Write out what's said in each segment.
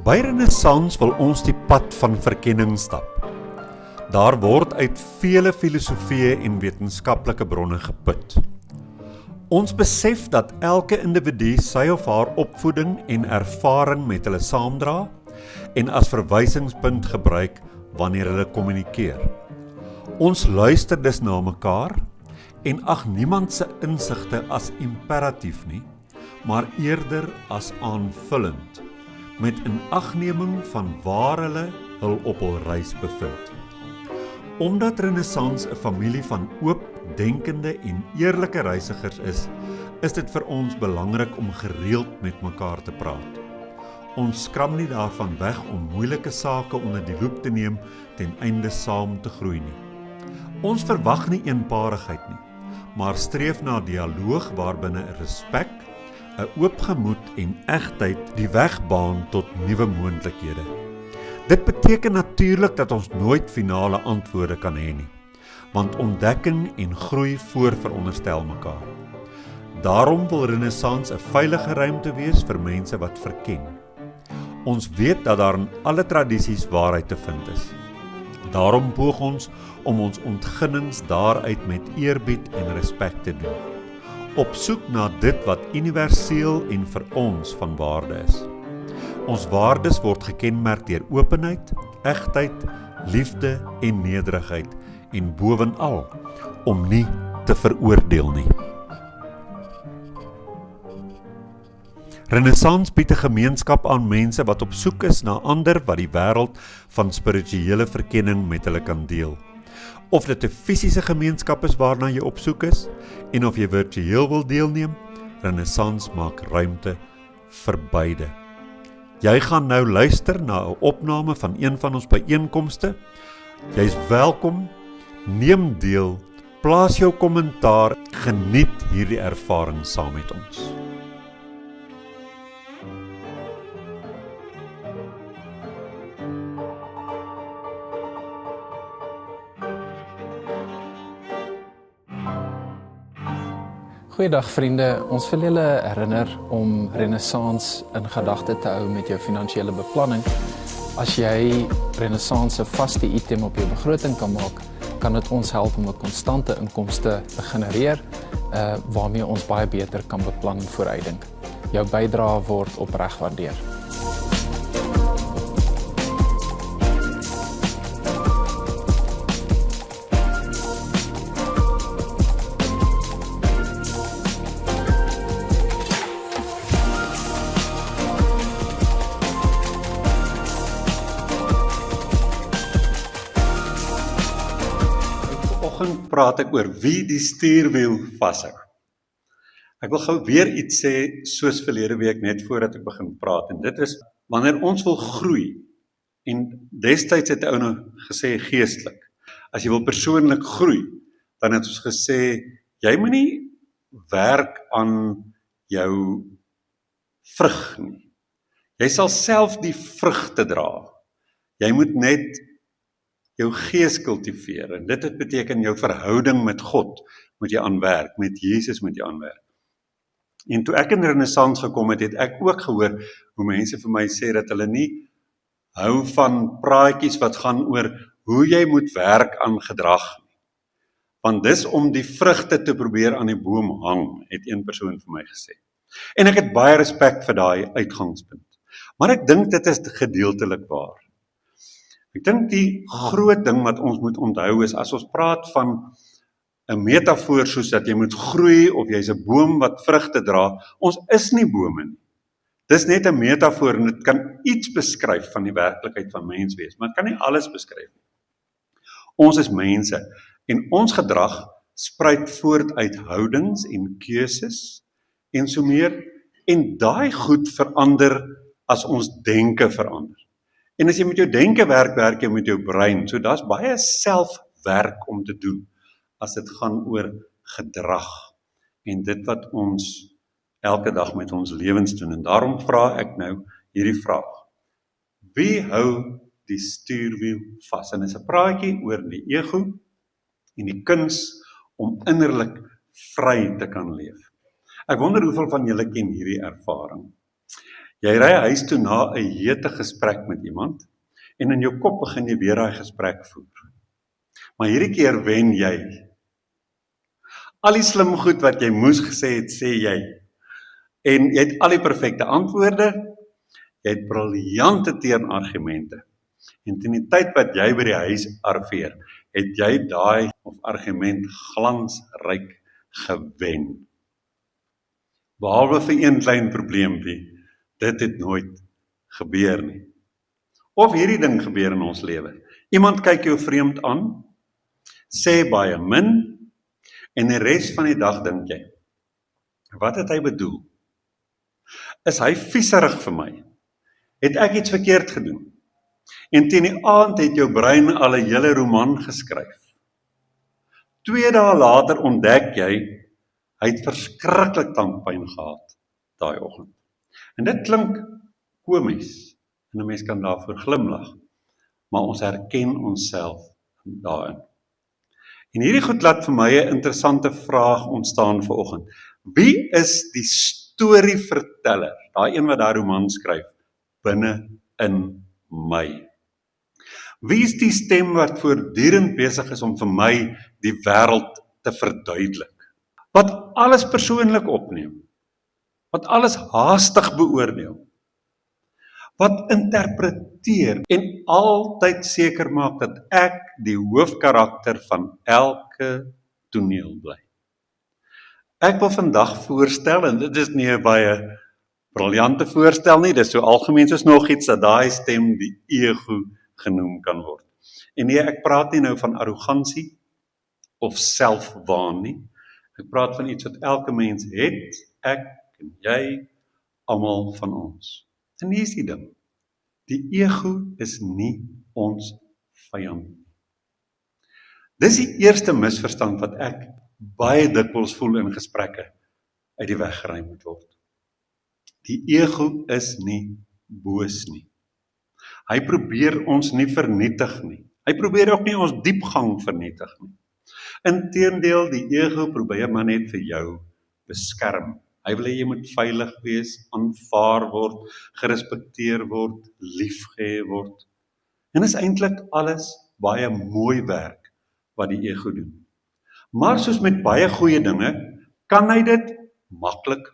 By Renaissans wil ons die pad van verkenning stap. Daar word uit vele filosofieë en wetenskaplike bronne geput. Ons besef dat elke individu sy of haar opvoeding en ervaring met hulle saamdra en as verwysingspunt gebruik wanneer hulle kommunikeer. Ons luister dus na mekaar en ag niemand se insigte as imperatief nie, maar eerder as aanvullend, met inagneming van waar hulle hul op hul reis bevind. Omdat Renaissans 'n familie van oop, denkende en eerlike reisigers is dit vir ons belangrik om gereeld met mekaar te praat. Ons skram nie daarvan weg om moeilike sake onder die loep te neem ten einde saam te groei nie. Ons verwag nie eenparigheid nie, maar streef na dialoog waarbinne respek, 'n oop gemoed en egtheid die weg baan tot nuwe moontlikhede. Dit beteken natuurlik dat ons nooit finale antwoorde kan hê nie, want ontdekking en groei voorveronderstel mekaar. Daarom wil Renaissans 'n veilige ruimte wees vir mense wat verken. Ons weet dat daar in alle tradisies waarheid te vind is. Daarom poog ons om ons ontginnings daaruit met eerbied en respek te doen, op soek na dit wat universeel en vir ons van waarde is. Ons waardes word gekenmerk deur openheid, egtheid, liefde en nederigheid en bovenal om nie te veroordeel nie. Renaissans bied 'n gemeenskap aan mense wat op soek is na ander wat die wêreld van spirituele verkenning met hulle kan deel. Of dit 'n fisiese gemeenskap is waarna jy op soek is, en of jy virtueel wil deelneem, Renaissans maak ruimte vir beide. Jy gaan nou luister na 'n opname van een van ons byeenkomste. Jy's welkom, neem deel, plaas jou kommentaar, geniet hierdie ervaring saam met ons. Goeiedag vriende, ons wil julle herinner om Renaissans in gedagte te hou met jou finansiële beplanning. As jy Renaissans 'n vaste item op jou begroting kan maak, kan dit ons help om 'n konstante inkomste te genereer, waarmee ons baie beter kan beplan en vooruitdink. Jou bydrae word opreg waardeer. Vanoggend praat ek oor wie die stuurwiel vashou. Ek wil gou weer iets sê soos verlede week net voordat ek begin praat, en dit is wanneer ons wil groei, en destyds het 'n ou nou gesê geestelik, as jy wil persoonlik groei, dan het ons gesê, jy moet nie werk aan jou vrug nie. Jy sal self die vrugte dra. Jy moet net jou gees kultiveer, en dit beteken jou verhouding met God moet jy aanwerk, met Jesus moet jy aanwerk. En toe ek in Renaissans gekom het ek ook gehoor hoe mense vir my sê dat hulle nie hou van praatjies wat gaan oor hoe jy moet werk aan gedrag nie. Want dis om die vrugte te probeer aan die boom hang, het een persoon vir my gesê. En ek het baie respek vir daai uitgangspunt. Maar ek dink dit is gedeeltelik waar. Ek dink die groot ding wat ons moet onthou is, as ons praat van 'n metafoor soos dat jy moet groei of jy's 'n boom wat vrugte dra, ons is nie bome nie. Dis net 'n metafoor en dit kan iets beskryf van die werklikheid van mens wees, maar dit kan nie alles beskryf nie. Ons is mense en ons gedrag spruit voort uit houdings en keuses en so meer, en daai goed verander as ons denke verander. En as jy met jou denke werk, werk jy met jou brein. So daar's baie selfwerk om te doen as dit gaan oor gedrag en dit wat ons elke dag met ons lewens doen. En daarom vra ek nou hierdie vraag. Wie hou die stuurwiel vas? En dit is 'n praatjie oor die ego en die kuns om innerlik vry te kan leef. Ek wonder hoeveel van julle ken hierdie ervaring. Jy ry huis toe na 'n hete gesprek met iemand en in jou kop begin jy weer daai gesprek voer. Maar hierdie keer wen jy. Al die slim goed wat jy moes gesê het, sê jy. En jy het al die perfekte antwoorde, jy het briljante teenargumente. En teen die tyd wat jy by die huis arriveer, het jy daai of argument glansryk gewen. Behalwe vir een klein probleempie, dit het nooit gebeur nie. Of hierdie ding gebeur in ons lewe. Iemand kyk jou vreemd aan, sê baie min, en die res van die dag dink jy, wat het hy bedoel? Is hy vieserig vir my? Het ek iets verkeerd gedoen? En teen die aand het jou brein al 'n hele roman geskryf. 2 dae later ontdek jy, hy het verskriklik tandpyn gehad daai oggend. En dit klink komies, en 'n mens kan daarvoor glimlag, maar ons herken onsself daarin. En hierdie goed laat vir my 'n interessante vraag ontstaan vanoggend. Wie is die storieverteller, daai een wat daai roman skryf, binne in my? Wie is die stem wat voortdurend besig is om vir my die wêreld te verduidelik? Wat alles persoonlik opneem, wat alles haastig beoordeel, wat interpreteer en altyd seker maak dat ek die hoofkarakter van elke toneel bly. Ek wil vandag voorstel, en dit is nie 'n baie briljante voorstel nie, dis so algemeen soos nog iets, dat daai stem die ego genoem kan word. En nee, ek praat nie nou van arrogansie of selfwaan nie. Ek praat van iets wat elke mens het, ek en jy, almal van ons. En hier is die ding. Die ego is nie ons vyand nie. Dis die eerste misverstand wat ek baie dikwels voel in gesprekke uit die weg geruim moet word. Die ego is nie boos nie. Hy probeer ons nie vernietig nie. Hy probeer ook nie ons diepgang vernietig nie. Inteendeel, die ego probeer maar net vir jou beskerm. Hy wil hê jy moet veilig wees, aanvaar word, gerespekteer word, liefgehê word. En is eintlik alles baie mooi werk wat die ego doen. Maar soos met baie goeie dinge, kan hy dit maklik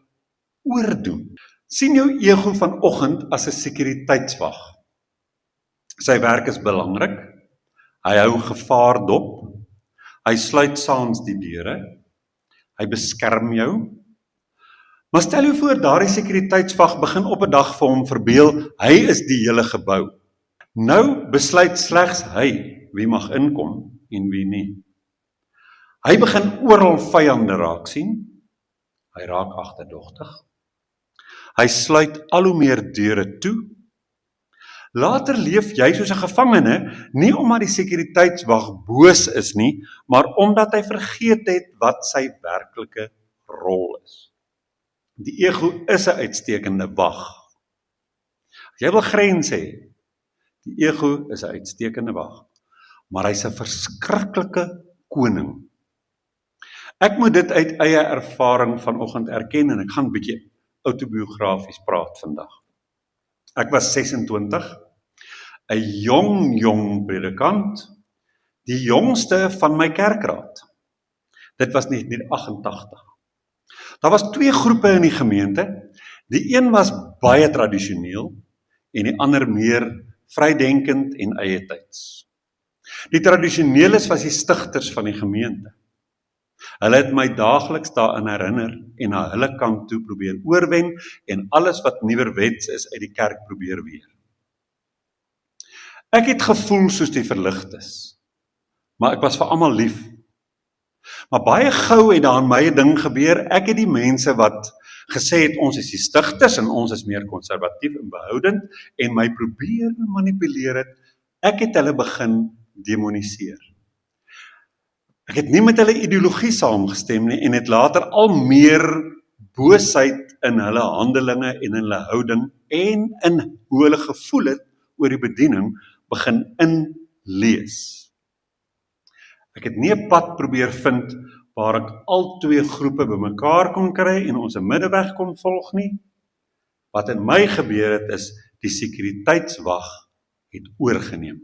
oordoen. Sien jou ego vanoggend as 'n sekuriteitswag. Sy werk is belangrik. Hy hou gevaar dop. Hy sluit saans die deure. Hy beskerm jou. Maar stel jou voor, daardie sekuriteitswag begin op 'n dag vir hom verbeel, hy is die hele gebou. Nou besluit slegs hy wie mag inkom en wie nie. Hy begin oral vyande raak sien. Hy raak agterdogtig. Hy sluit al hoe meer deure toe. Later leef jy soos 'n gevangene, nie omdat die sekuriteitswag boos is nie, maar omdat hy vergeet het wat sy werklike rol is. Die ego is 'n uitstekende wag. As jy wil grens hê, die ego is 'n uitstekende wag, maar hy's 'n verskriklike koning. Ek moet dit uit eie ervaring vanoggend erken en ek gaan 'n bietjie autobiografies praat vandag. Ek was 26, 'n jong predikant, die jongste van my kerkraad. Dit was 1988. Daar was 2 groepe in die gemeente. Die een was baie tradisioneel en die ander meer vrydenkend en eie tyds. Die tradisioneles was die stigters van die gemeente. Hulle het my daagliks daaraan herinner en na hulle kant toe probeer oorwen en alles wat nuwerwets is uit die kerk probeer weer. Ek het gevoel soos die verligtes, maar ek was vir almal lief. Maar baie gou het daar in my 'n ding gebeur, ek het die mense wat gesê het ons is die stigters en ons is meer konservatief en behoudend en my probeer manipuleer het, ek het hulle begin demoniseer. Ek het nie met hulle ideologie saamgestem nie en het later al meer boosheid in hulle handelinge en in hulle houding en in hoe hulle gevoel het oor die bediening begin inlees. Ek het nie 'n pad probeer vind waar ek al 2 groepe bymekaar kon kry en ons 'n middeweg kon volg nie. Wat in my gebeur het is, die sekuriteitswag het oorgeneem.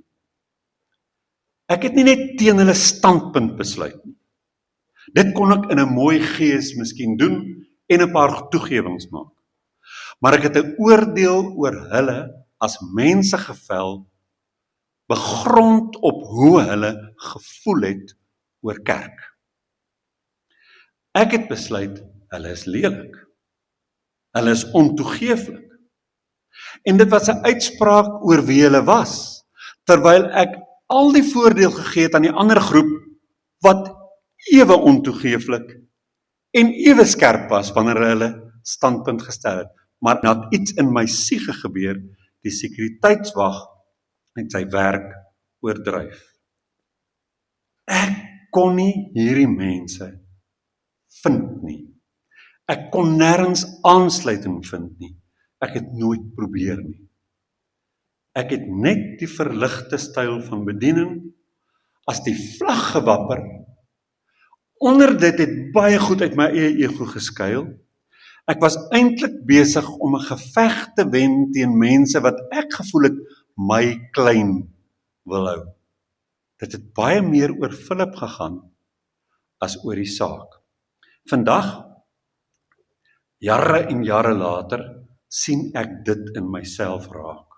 Ek het nie net teen hulle standpunt besluit nie. Dit kon ek in 'n mooi gees miskien doen en 'n paar toegewings maak. Maar ek het 'n oordeel oor hulle as mense gevel, begrond op hoe hulle gevoel het oor kerk. Ek het besluit, hulle is lelik. Hulle is ontoegeeflik. En dit was 'n uitspraak oor wie hulle was, terwyl ek al die voordeel gegee het aan die ander groep, wat ewe ontoegeeflik en ewe skerp was wanneer hulle standpunt gestel het. Maar dat iets in my siege gebeur, die sekuriteitswag het sy werk oordryf. Ek kon nie hierdie mense vind nie. Ek kon nêrens aansluiting vind nie. Ek het nooit probeer nie. Ek het net die verligte styl van bediening, as die vlag gewapper. Onder dit het baie goed uit my eie ego geskuil. Ek was eintlik besig om 'n geveg te wen teen mense wat ek gevoel het my klein wil hou. Dit het baie meer oor Philip gegaan as oor die saak. Vandag, jare en jare later, sien ek dit in myself raak.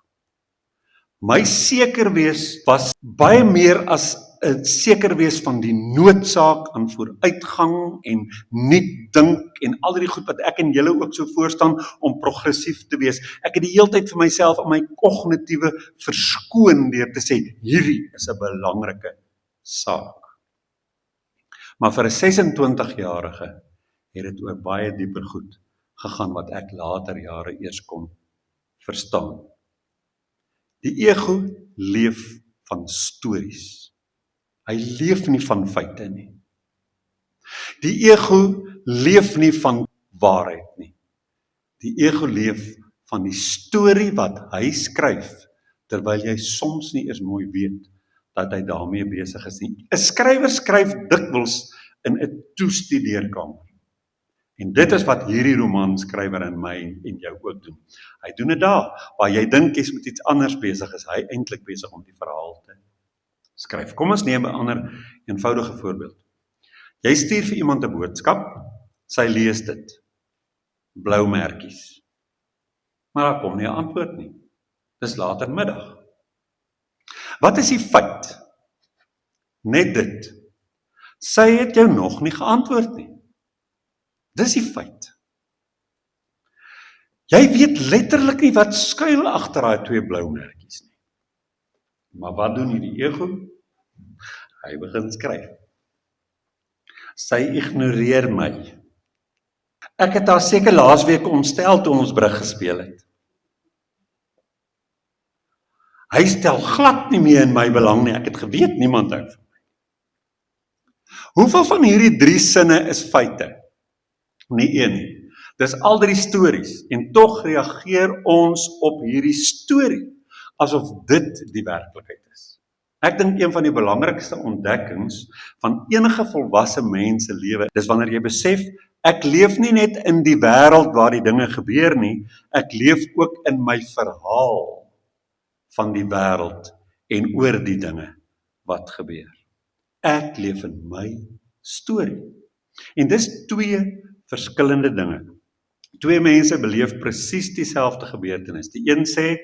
My seker wees was baie meer as 'n seker wees van die noodsaak aan vooruitgang en nuut dink en al die goed wat ek en julle ook so voorstaan om progressief te wees. Ek het die hele tyd vir myself aan my kognitiewe verskoon deur te sê, hierdie is 'n belangrike saak. Maar vir 'n 26-jarige het dit oor baie dieper goed gegaan wat ek later jare eers kon verstaan. Die ego leef van stories. Hy leef nie van feite nie. Die ego leef nie van waarheid nie. Die ego leef van die storie wat hy skryf, terwyl jy soms nie eers mooi weet dat hy daarmee besig is nie. 'n Skrywer skryf dikwels in 'n toestudeerkamer. En dit is wat hierdie romanskrywer in my en jou ook doen. Hy doen dit daar, waar jy dink jy's met iets anders besig, is hy eintlik besig om die verhaal te skryf. Kom ons neem 'n ander eenvoudige voorbeeld. Jy stuur vir iemand 'n boodskap, sy lees dit. Blou merkies. Maar daar kom nie 'n antwoord nie. Dis later middag. Wat is die feit? Net dit. Sy het jou nog nie geantwoord nie. Dis die feit. Jy weet letterlik nie wat skuil agter daai 2 blou merkies nie. Maar wat doen hierdie ego? Hy begin skryf. Sy ignoreer my. Ek het haar seker laasweek ontstel toe ons brug gespeel het. Hy stel glad nie meer in my belang nie. Ek het geweet niemand hou van my. Hoeveel van hierdie 3 sinne is feite? Nie een nie. Dis al 3 stories en tog reageer ons op hierdie storie asof dit die werklikheid is. Ek dink een van die belangrikste ontdekkings van enige volwasse mens se lewe is wanneer jy besef, ek leef nie net in die wêreld waar die dinge gebeur nie, ek leef ook in my verhaal van die wêreld en oor die dinge wat gebeur. Ek leef in my storie. En dis 2 verskillende dinge. 2 mense beleef presies dieselfde gebeurtenis. Die een sê,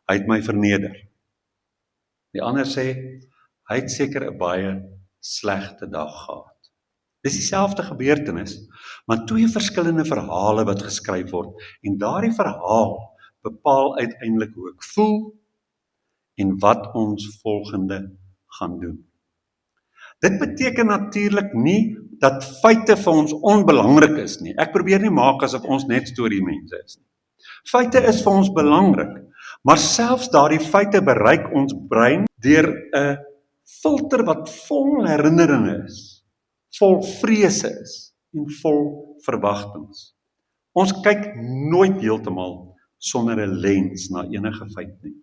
hy het my verneder. Die ander sê, hy het seker 'n baie slegte dag gehad. Dis dieselfde gebeurtenis, maar 2 verskillende verhale wat geskryf word, en daardie verhaal bepaal uiteindelik hoe ek voel en wat ons volgende gaan doen. Dit beteken natuurlik nie dat feite vir ons onbelangrik is nie. Ek probeer nie maak asof ons net storiemense is nie. Feite is vir ons belangrik, maar selfs daardie feite bereik ons brein deur 'n filter wat vol herinneringe is, vol vrese is en vol verwagtinge. Ons kyk nooit heeltemal sonder 'n lens na enige feit nie.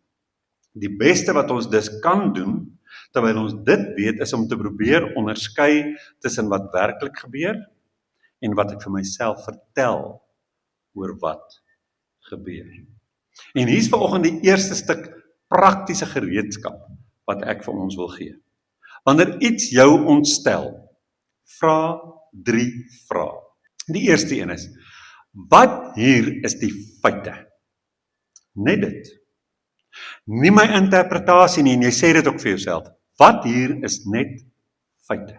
Die beste wat ons dus kan doen, terwyl ons dit weet, is om te probeer onderskei tussen wat werklik gebeur en wat ek vir myself vertel oor wat gebeur. En hier is vanoggend die eerste stuk praktiese gereedskap wat ek vir ons wil gee. Wanneer iets jou ontstel, vra 3 vrae. Die eerste een is, wat hier is die feite? Net dit. Nie my interpretasie nie, en jy sê dit ook vir jouself. Wat hier is net feite.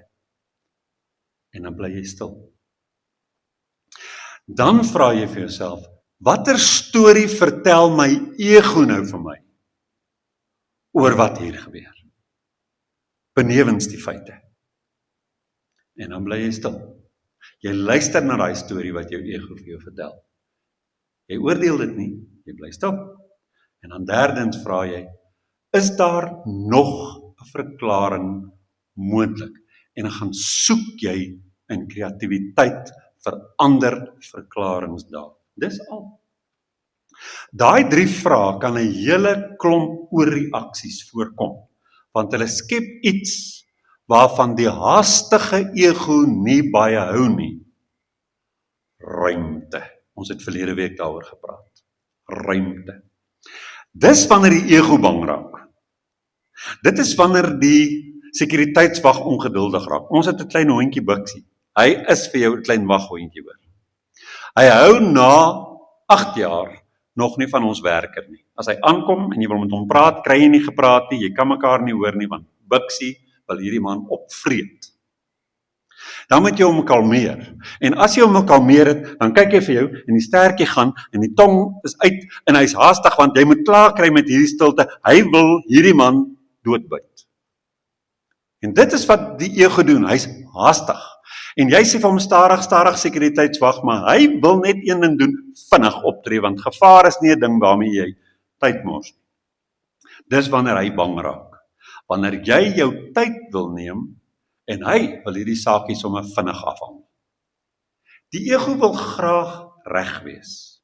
En dan bly jy stil. Dan vra jy vir jouself, watter storie vertel my ego nou vir my oor wat hier gebeur? Benewens die feite. En dan bly jy stil. Jy luister na daai storie wat jou ego vir jou vertel. Jy oordeel dit nie, jy bly stil. En dan derdens vra jy, is daar nog 'n verklaring moontlik? En dan gaan soek jy in kreatiwiteit vir ander verklarings daar. Dis al. Daai 3 vrae kan 'n hele klomp oorreaksies voorkom, want hulle skep iets waarvan die haastige ego nie baie hou nie. Ruimte. Ons het verlede week daaroor gepraat. Ruimte. Dis wanneer die ego bang raak. Dit is wanneer die sekuriteitswag ongeduldig raak. Ons het 'n klein hondjie Bixie. Hy is vir jou 'n klein waghondjie hoor. Hy hou na 8 jaar nog nie van ons werker nie. As hy aankom en jy wil met hom praat, kry jy nie gepraat nie, jy kan mekaar nie hoor nie, want Bixie wil hierdie man opvreet. Dan moet jy hom kalmeer. En as jy hom kalmeer het, dan kyk hy vir jou en die stertjie gaan en die tong is uit en hy's haastig want jy moet klaar kry met hierdie stilte. Hy wil hierdie man doodbyt. En dit is wat die ego doen, hy's haastig. En jy sê vir hom stadig sekuriteitswag, maar hy wil net een ding doen, vinnig optree, want gevaar is nie 'n ding waarmee jy tyd mors. Dis wanneer hy bang raak. Wanneer jy jou tyd wil neem, en hy wil hierdie saakie sommer vinnig afhandel. Die ego wil graag reg wees.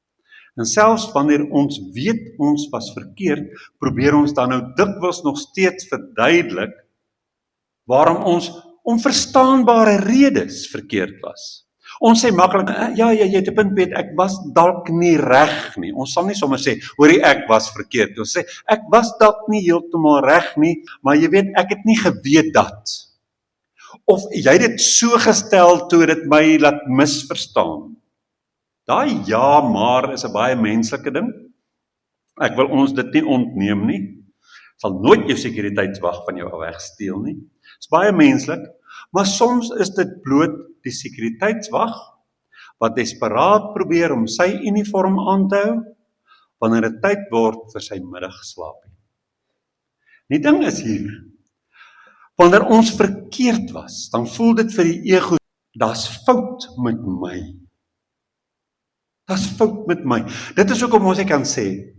En selfs wanneer ons weet ons was verkeerd, probeer ons dan nou dikwels nog steeds verduidelik waarom ons onverstaanbare redes verkeerd was. Ons sê maklik, ja, jy het 'n punt Piet, ek was dalk nie reg nie. Ons sal nie sommer sê, hoorie ek was verkeerd. Ons sê, ek was dalk nie heeltemal reg nie, maar jy weet, ek het nie geweet dat. Of jy het dit so gestel toe dit my laat misverstaan. Daai ja, maar is 'n baie menslike ding. Ek wil ons dit nie ontneem nie. Sal nooit jou sekuriteitswag van jou wegsteel nie. Dis baie menslik, maar soms is dit bloot die sekuriteitswag wat desperaat probeer om sy uniform aan te hou wanneer dit tyd word vir sy middagslaapie. Die ding is hier, wanneer ons verkeerd was, dan voel dit vir die ego, daar's fout met my. Daar's fout met my. Dit is hoekom ons kan sê,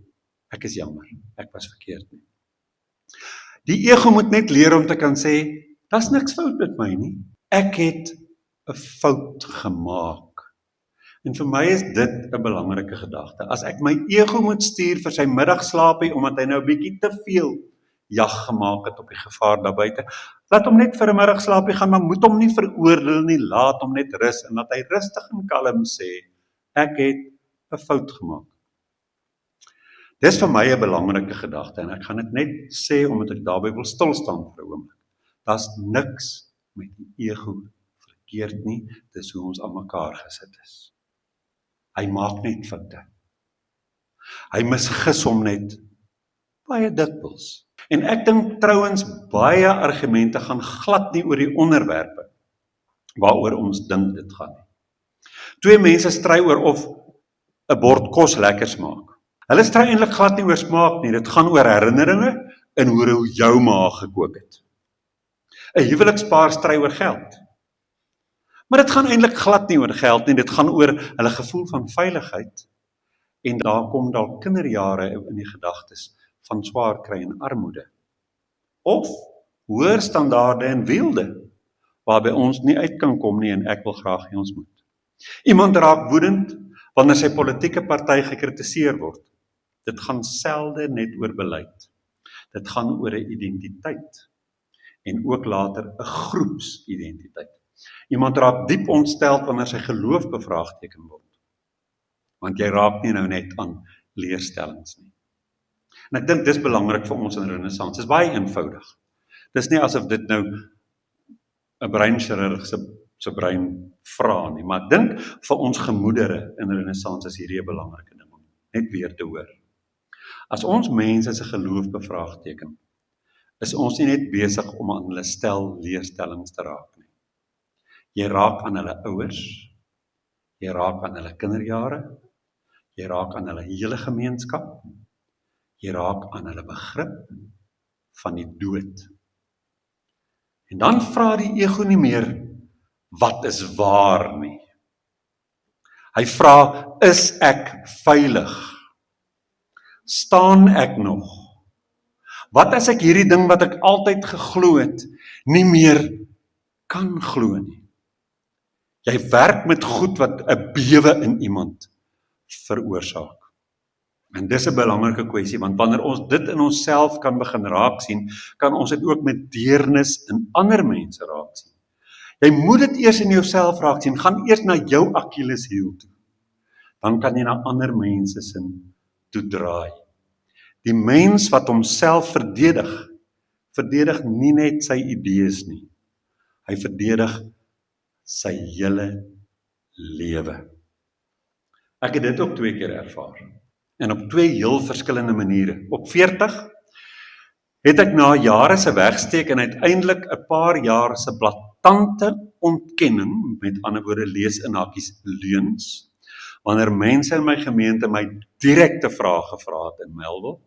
ek is jammer, ek was verkeerd nie. Die ego moet net leer om te kan sê, daar's niks fout met my nie. Ek het 'n fout gemaak. En vir my is dit 'n belangrike gedagte. As ek my ego moet stuur vir sy middagslaapie, omdat hy nou 'n bietjie te veel jag gemaak het op die gevaar daar buite, laat hom net vir 'n middagslaapie gaan, maar moet hom nie veroordeel nie, laat hom net rus, en laat hy rustig en kalm sê, ek het 'n fout gemaak. Dis vir my 'n belangrike gedagte, en ek gaan dit net sê, omdat ek daarby wil stilstaan vir 'n oomblik. Daar's niks met die ego verkeerd nie, dis hoe ons aan mekaar gesit is. Hy maak net foute. Hy misgis hom net baie dikwels. En ek dink trouens baie argumente gaan glad nie oor die onderwerpe waaroor ons dink dit gaan nie. 2 mense stry oor of 'n bord kos lekker smaak. Hulle stry eintlik glad nie oor smaak nie, dit gaan oor herinneringe en hoe jou ma gekook het. 'n Huwelikspaar stry oor geld. Maar dit gaan eintlik glad nie oor geld nie, dit gaan oor hulle gevoel van veiligheid. En daar kom dalk kinderjare in die gedagtes van swaar kry en armoede. Of hoër standaarde en weelde, waarby ons nie uit kan kom nie en ek wil graag hê ons moet. Iemand raak woedend wanneer sy politieke party gekritiseer word. Dit gaan selde net oor beleid. Dit gaan oor 'n identiteit. En ook later 'n groepsidentiteit. Iemand raak diep ontsteld wanneer sy geloof bevraagteken word. Want jy raak nie nou net aan leerstellings nie. En ek dink dis belangrik vir ons in Renaissance. Dit is baie eenvoudig. Dis nie asof dit nou 'n breinchirurg se brein vra nie, maar ek dink vir ons gemoedere in Renaissance is hierdie 'n belangrike ding om net weer te hoor. As ons mense se geloof bevraagteken, is ons nie net besig om aan hulle leerstellings te raak nie. Jy raak aan hulle ouers, jy raak aan hulle kinderjare, jy raak aan hulle hele gemeenskap, jy raak aan hulle begrip van die dood. En dan vra die ego nie meer, wat is waar nie. Hy vra, is ek veilig? Staan ek nog? Wat as ek hierdie ding wat ek altyd geglo het, nie meer kan glo nie? Jy werk met goed wat 'n bewe in iemand veroorsaak. En dis 'n belangrike kwessie, want wanneer ons dit in onsself kan begin raak sien, kan ons dit ook met deernis in ander mense raak sien. Jy moet dit eers in jouself raak sien, gaan eers na jou Achilleshiel toe. Dan kan jy na ander mense sin toe draai. Die mens wat homself verdedig nie net sy idees nie. Hy verdedig sy hele lewe. Ek het dit ook 2 keer ervaar. En op 2 heel verskillende maniere. Op 40 het ek na jare se wegsteek en uiteindelik 'n paar jaar se blaatante ontkenning, met ander woorde lees in hakkies leuns, wanneer mense in my gemeente my direkte vrae gevra het in Melville,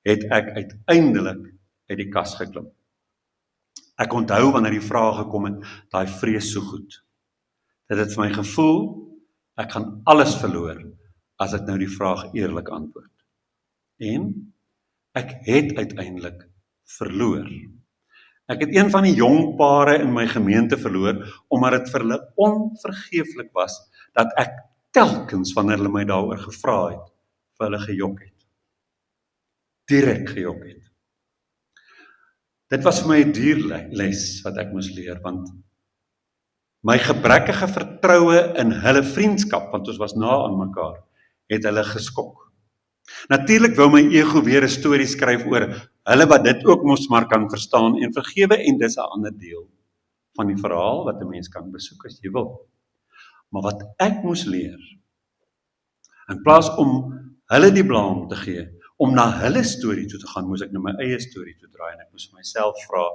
het ek uiteindelik uit die kas geklim. Ek onthou wanneer die vrae gekom het, daai vrees so goed. Dit het vir my gevoel, ek gaan alles verloor, as ek nou die vraag eerlik antwoord. En ek het uiteindelik verloor. Ek het een van die jong pare in my gemeente verloor, omdat dit vir hulle onvergeeflik was, dat ek telkens, wanneer hulle my daaroor gevra het, vir hulle gejok het. Direk gejok het. Dit was vir my 'n duur les wat ek moes leer, want my gebrekkige vertroue in hulle vriendskap, want ons was na aan mekaar, het hulle geskok. Natuurlik wou my ego weer 'n storie skryf oor hulle wat dit ook mos maar kan verstaan en vergewe, en dis 'n ander deel van die verhaal wat 'n mens kan besoek as jy wil. Maar wat ek moes leer, in plaas om hulle die blame te gee, om na hulle storie toe te gaan, moes ek na my eie storie toe draai en ek moes myself vra,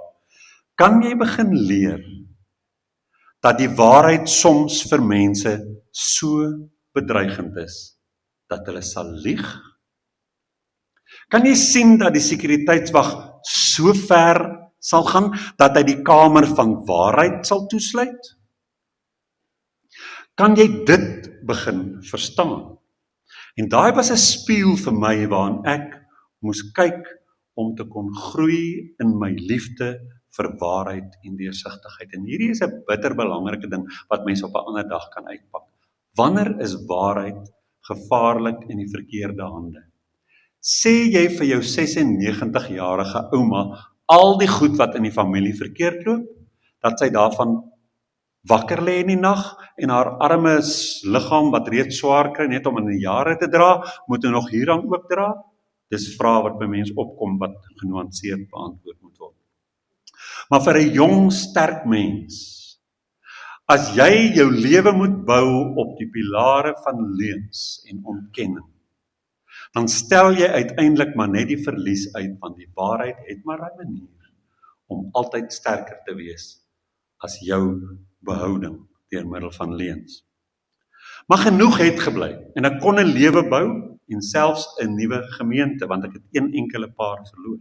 kan jy begin leer dat die waarheid soms vir mense so bedreigend is, dat hulle sal lieg? Kan jy sien dat die sekuriteitswag so ver sal gaan, dat hy die kamer van waarheid sal toesluit? Kan jy dit begin verstaan? En daai was 'n spieël vir my waarin ek moes kyk om te kon groei in my liefde vir waarheid en deursigtigheid. En hierdie is 'n bitter belangrike ding wat mense op 'n ander dag kan uitpak. Wanneer is waarheid gevaarlik in die verkeerde hande? Sê jy vir jou 96-jarige ouma al die goed wat in die familie verkeerd loop, dat sy daarvan wakker lê in die nag en haar arme liggaam wat reeds swaar kry net om in die jare te dra, moet nou nog hieraan ook dra? Dis vrae wat by mense opkom wat genuanceerd beantwoord moet word. Maar vir 'n jong, sterk mens, as jy jou lewe moet bou op die pilare van leuns en ontkenning, dan stel jy uiteindelik maar net die verlies uit, want die waarheid het maar 'n manier om altyd sterker te wees as jou behouding deur middel van leuns. Maar genoeg het gebly, en ek kon 'n lewe bou, en selfs 'n nuwe gemeente, want ek het een enkele paar verloor.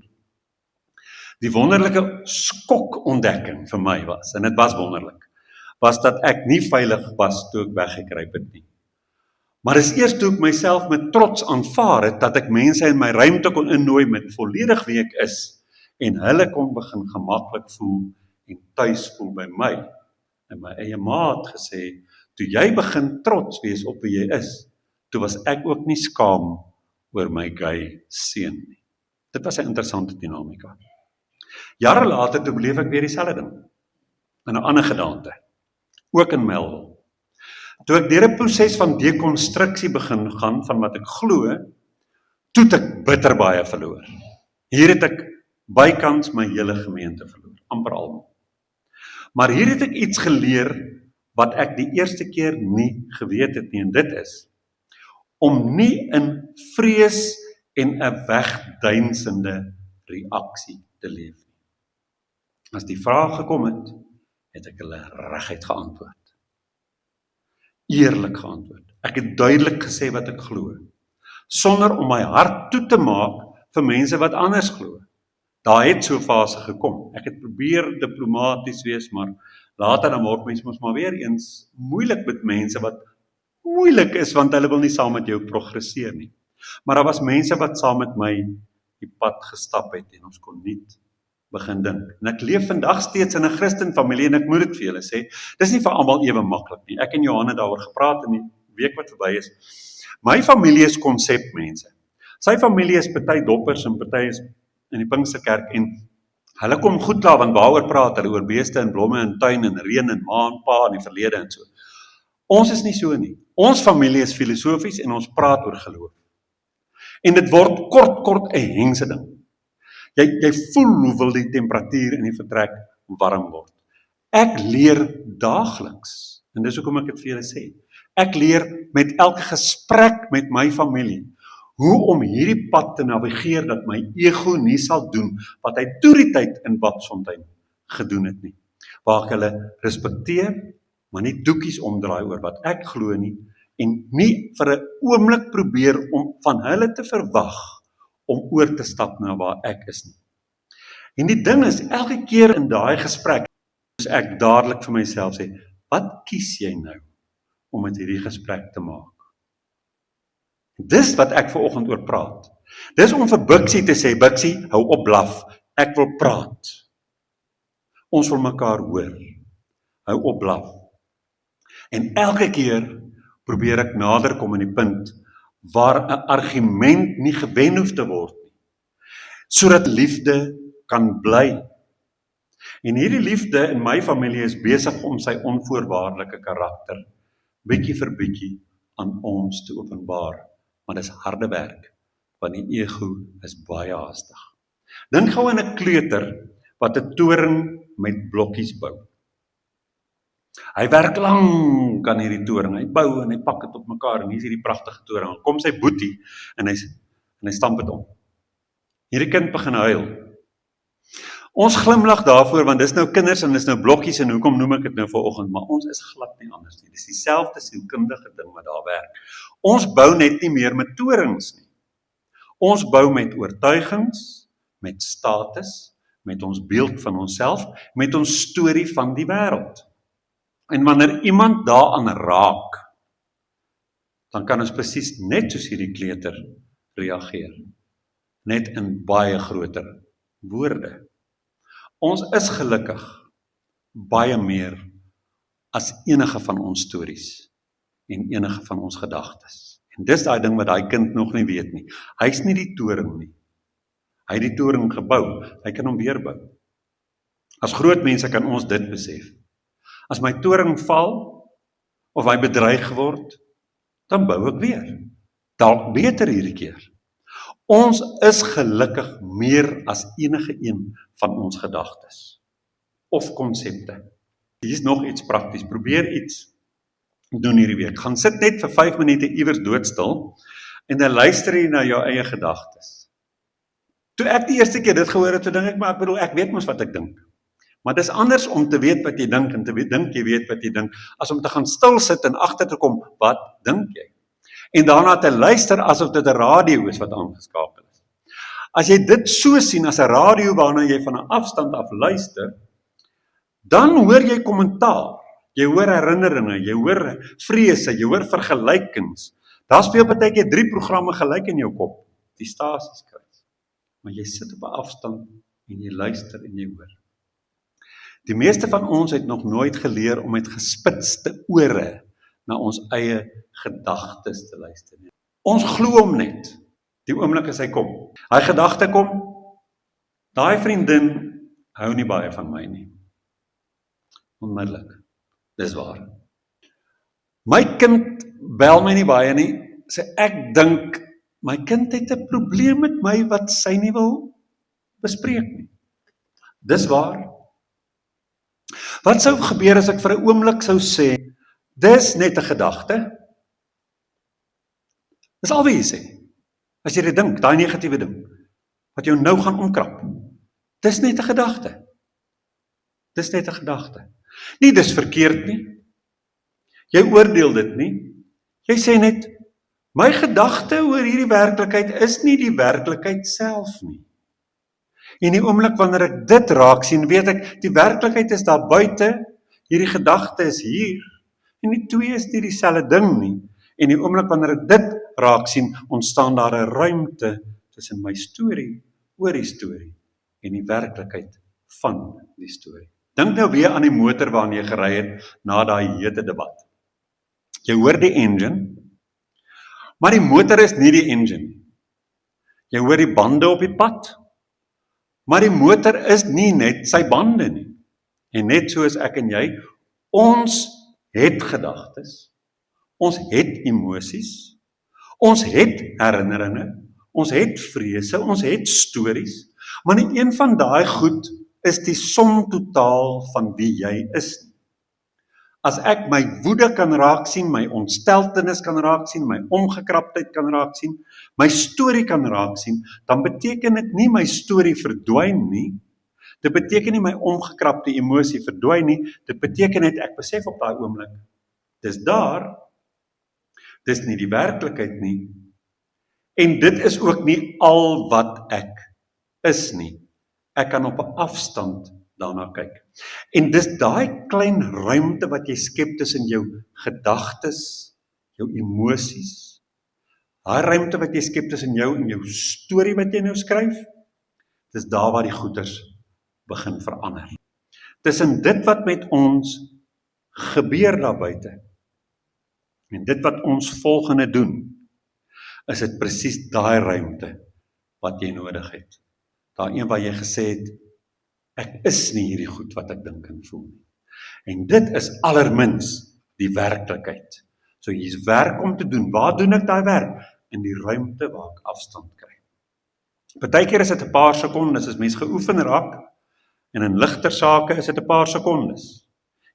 Die wonderlike skokontdekking vir my was, en dit was wonderlik, was dat ek nie veilig was toe ek weggekruip het nie. Maar dis eers toe ek myself met trots aanvaar het, dat ek mense in my ruimte kon innooi met volledig wie ek is, en hulle kon begin gemaklik voel en tuis voel by my. En my eie ma het gesê, toe jy begin trots wees op wie jy is, toe was ek ook nie skaam oor my gay seun nie. Dit was 'n interessante dinamika. Jare later toe beleef ek weer dieselfde ding, in 'n ander gedaante, ook in Melville. Toe ek deur 'n proses van dekonstruksie begin gaan van wat ek glo toe het ek bitter baie verloor. Hier het ek bykans my hele gemeente verloor, amper almal. Maar hier het ek iets geleer wat ek die eerste keer nie geweet het nie, en dit is om nie in vrees en 'n wegduinsende reaksie te leef nie. As die vraag gekom het, het ek hulle reguit geantwoord. Eerlik geantwoord. Ek het duidelik gesê wat ek glo, sonder om my hart toe te maak vir mense wat anders glo. Daar het so 'n fase gekom. Ek het probeer diplomaties wees, maar later dan word mens mos maar weer eens moeilik met mense wat moeilik is, want hulle wil nie saam met jou progresseer nie. Maar daar was mense wat saam met my die pad gestap het, en ons kon nie begin dink. En ek leef vandag steeds in 'n Christen familie, en ek moet dit vir julle sê, dis nie vir almal ewe maklik nie. Ek en Johanna daaroor gepraat in die week wat verby is. My familie is konsepmense. Sy familie is party doppers en party is in die Pinksterkerk, en hulle kom goed klaar, want waaroor praat hulle? Oor beeste en blomme en tuin en reën en ma en pa in die verlede en so. Ons is nie so nie. Ons familie is filosofies en ons praat oor geloof. En dit word kort 'n hengse ding. Jy voel hoe wil die temperatuur in die vertrek warm word. Ek leer daagliks, en dis hoekom ek dit vir julle sê. Ek leer met elke gesprek met my familie hoe om hierdie pad te navigeer dat my ego nie sal doen wat hy toe die tyd in Babsfontein gedoen het nie. Waar ek hulle respekteer, maar nie doekies omdraai oor wat ek glo nie, en nie vir 'n oomblik probeer om van hulle te verwag om oor te stap na waar ek is nie. En die ding is, elke keer in daai gesprek, moes ek dadelik vir myself sê, wat kies jy nou om met hierdie gesprek te maak? Dis wat ek vanoggend oor praat. Dis om vir Bixie te sê, Bixie, hou op blaf, ek wil praat. Ons wil mekaar hoor. Hou op blaf. En elke keer probeer ek nader kom aan die punt waar 'n argument nie gewen hoef te word nie, sodat liefde kan bly. En hierdie liefde in my familie is besig om sy onvoorwaardelike karakter bietjie vir bietjie aan ons te openbaar, maar dis harde werk, want die ego is baie haastig. Dink gou aan 'n kleuter wat 'n toring met blokkies bou. Hy werk lank aan hierdie toring, hy bou en hy pak dit op mekaar, en hier is hierdie pragtige toring, dan kom sy boetie, en hy stamp dit om. Hierdie kind begin huil. Ons glimlag daarvoor, want dis nou kinders, en dis nou blokkies, en hoekom noem ek dit nou vanoggend, maar ons is glad nie anders nie, dis dieselfde sielkundige ding wat daar werk. Ons bou net nie meer met torings nie. Ons bou met oortuigings, met status, met ons beeld van onsself, met ons storie van die wêreld. En wanneer iemand daaraan raak, dan kan ons presies net soos hierdie kleuter reageer. Net in baie groter woorde. Ons is gelukkig baie meer as enige van ons stories en enige van ons gedagtes. En dis daai ding wat daai kind nog nie weet nie. Hy's nie die toring nie. Hy het die toring gebou, hy kan hom weer bou. As groot mense kan ons dit besef. As my toring val, of hy bedreig word, dan bou ek weer. Dalk beter hierdie keer. Ons is gelukkig meer as enige een van ons gedagtes of konsepte. Hier is nog iets prakties. Probeer iets doen hierdie week. Gaan sit net vir 5 minute iewers doodstil en dan luister jy na jou eie gedagtes. Toe ek die eerste keer dit gehoor het, toe dink ek, maar ek weet mos wat ek dink. Maar dis anders om te weet wat jy dink en te dink jy weet wat jy dink, as om te gaan stil sit en agter te kom, wat dink jy? En daarna te luister asof dit 'n radio is wat aangeskakel is. As jy dit so sien as 'n radio waarna jy van 'n afstand af luister, dan hoor jy kommentaar, jy hoor herinneringe, jy hoor vrese, jy hoor vergelykings. Daar speel partykeer 3 programme gelyk in jou kop, die stasies kry. Maar jy sit op 'n afstand en jy luister en jy hoor. Die meeste van ons het nog nooit geleer om met gespitste ore na ons eie gedagtes te luister. Ons glo hom net, die oomblik as hy kom. Hy gedagte kom, daai vriendin hou nie baie van my nie. Onmiddellik, dis waar. My kind bel my nie baie nie, sê ek dink my kind het 'n probleem met my wat sy nie wil bespreek nie. Dis waar. Wat sou gebeur as ek vir 'n oomblik sou sê, dis net 'n gedagte? Dis al wat jy sê. As jy dit dink, daai negatiewe ding, wat jou nou gaan omkrap, dis net 'n gedagte. Dis net 'n gedagte. Nie dis verkeerd nie. Jy oordeel dit nie. Jy sê net, my gedagte oor hierdie werklikheid is nie die werklikheid self nie. En die oomblik wanneer ek dit raak sien, weet ek, die werklikheid is daar buite, hierdie gedagte is hier, en die twee is nie dieselfde ding nie. En die oomblik wanneer ek dit raak sien, ontstaan daar 'n ruimte tussen my storie oor die storie en die werklikheid van die storie. Dink nou weer aan die motor waarin jy gery het na daai hete debat. Jy hoor die engine, maar die motor is nie die engine. Jy hoor die bande op die pad, maar die motor is nie net sy bande nie. En net so is ek en jy, ons het gedagtes, ons het emosies, ons het herinneringe, ons het vrese, ons het stories, maar nie een van daai goed is die som totaal van wie jy is. As ek my woede kan raak sien, my ontsteltenis kan raak sien, my omgekraptheid kan raak sien, my storie kan raak sien, dan beteken dit nie my storie verdwyn nie. Dit beteken nie my omgekrapte emosie verdwyn nie. Dit beteken net ek besef op daai oomblik, dis daar, dis nie die werklikheid nie. En dit is ook nie al wat ek is nie. Ek kan op 'n afstand daarna kyk. En dis daai klein ruimte wat jy skep tussen jou gedagtes, jou emosies, daai ruimte wat jy skep tussen jou en jou storie wat jy nou skryf, dis daar waar die goeters begin verander. Tussen dit wat met ons gebeur daar buite en dit wat ons volgende doen, is dit presies daai ruimte wat jy nodig het. Daai een waar jy gesê het, ek is nie hierdie goed wat ek dink en voel nie. En dit is allermins die werklikheid. So hier's werk om te doen. Waar doen ek daai werk? In die ruimte waar ek afstand kry. Partykeer is dit 'n paar sekondes as mens geoefen raak, en in ligter sake is dit 'n paar sekondes.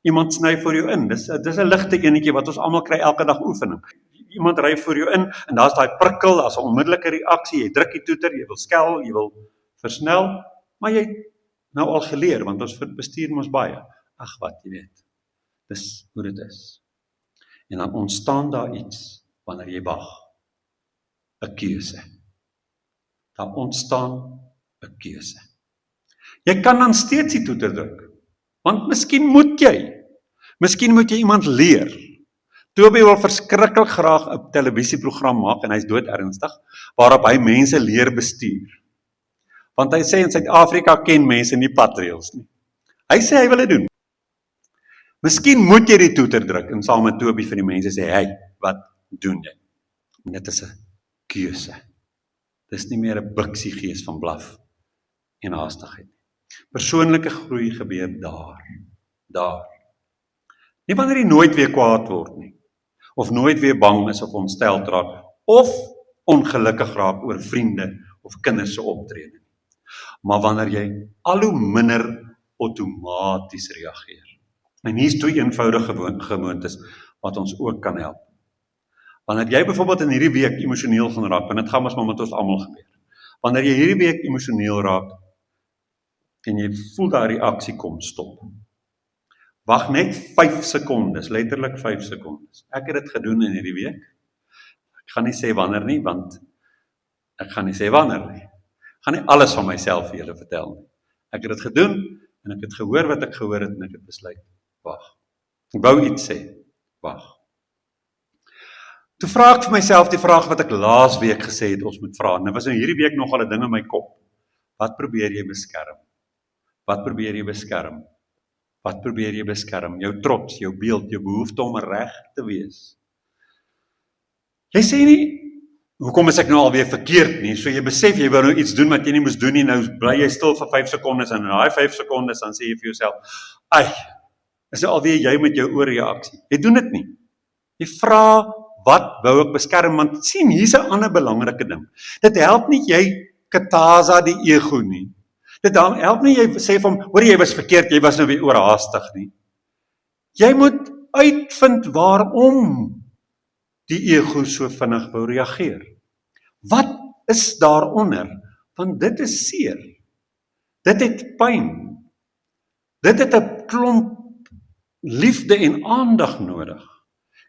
Iemand sny vir jou in. Dis 'n ligte enetjie wat ons almal kry elke dag oefening. Iemand ry vir jou in en daar's daai prikkel, daar's 'n onmiddellike reaksie, jy druk die toeter, jy wil skel, jy wil versnel, maar jy het nou al geleer, want ons bestuur mos baie. Ag wat, jy weet. Dis hoe dit is. En dan ontstaan daar iets wanneer jy wag. 'n Keuse. Daar ontstaan 'n keuse. Jy kan dan steeds die toeter druk, want miskien moet jy iemand leer. Toby wil verskriklik graag 'n televisieprogram maak en hy's doodernstig, waarop hy mense leer bestuur. Want hy sê in Suid-Afrika ken mense nie padreëls nie. Hy sê hy wil dit doen. Miskien moet jy die toeter druk en saam met Toby vir die mense sê, hey, wat doen jy? En dit is 'n keuse. Dis nie meer 'n biksie gees van blaf en haastigheid. Persoonlike groei gebeur daar. Nie wanneer jy nooit weer kwaad word nie, of nooit weer bang is of ontsteld raak, of ongelukkig raak oor vriende of kinders se optrede. Maar wanneer jy al hoe minder outomaties reageer. En hier's twee eenvoudige gewoontes wat ons ook kan help. Wanneer jy byvoorbeeld in hierdie week emosioneel gaan raak, en dit gaan maar met ons almal gebeur. Wanneer jy hierdie week emosioneel raak en jy voel daai reaksie kom, stop. Wag net 5 sekondes, letterlik 5 sekondes. Ek het dit gedoen in hierdie week. Ek gaan nie sê wanneer nie, want ek gaan nie sê wanneer nie. Ek gaan nie alles van myself vir julle vertel nie. Ek het dit gedoen en ek het gehoor wat ek gehoor het en ek het besluit, wag. Ek wou iets sê, wag. Toe vra ek vir myself die vraag wat ek laas week gesê het ons moet vra. En dit was nou hierdie week nogal 'n ding in my kop. Wat probeer jy beskerm? Wat probeer jy beskerm? Wat probeer jy beskerm? Jou trots, jou beeld, jou behoefte om reg te wees. Jy sê nie, hoekom is ek nou alweer verkeerd nie? So jy besef jy wou nou iets doen wat jy nie moes doen nie, nou bly jy stil vir 5 sekondes en in daai 5 sekondes dan sê jy vir jouself, ai, is nou alweer jy met jou oorreaksie. Jy doen dit nie. Jy vra, wat wou ek beskerm? Want sien, hier's 'n ander belangrike ding. Dit help nie jy katasa die ego nie. Dit help nie jy sê vir hom, hoor jy was verkeerd, jy was nou weer oorhaastig nie. Jy moet uitvind waarom die ego so vinnig wou reageer. Wat is daaronder? Want dit is seer. Dit het pyn. Dit het 'n klomp liefde en aandag nodig.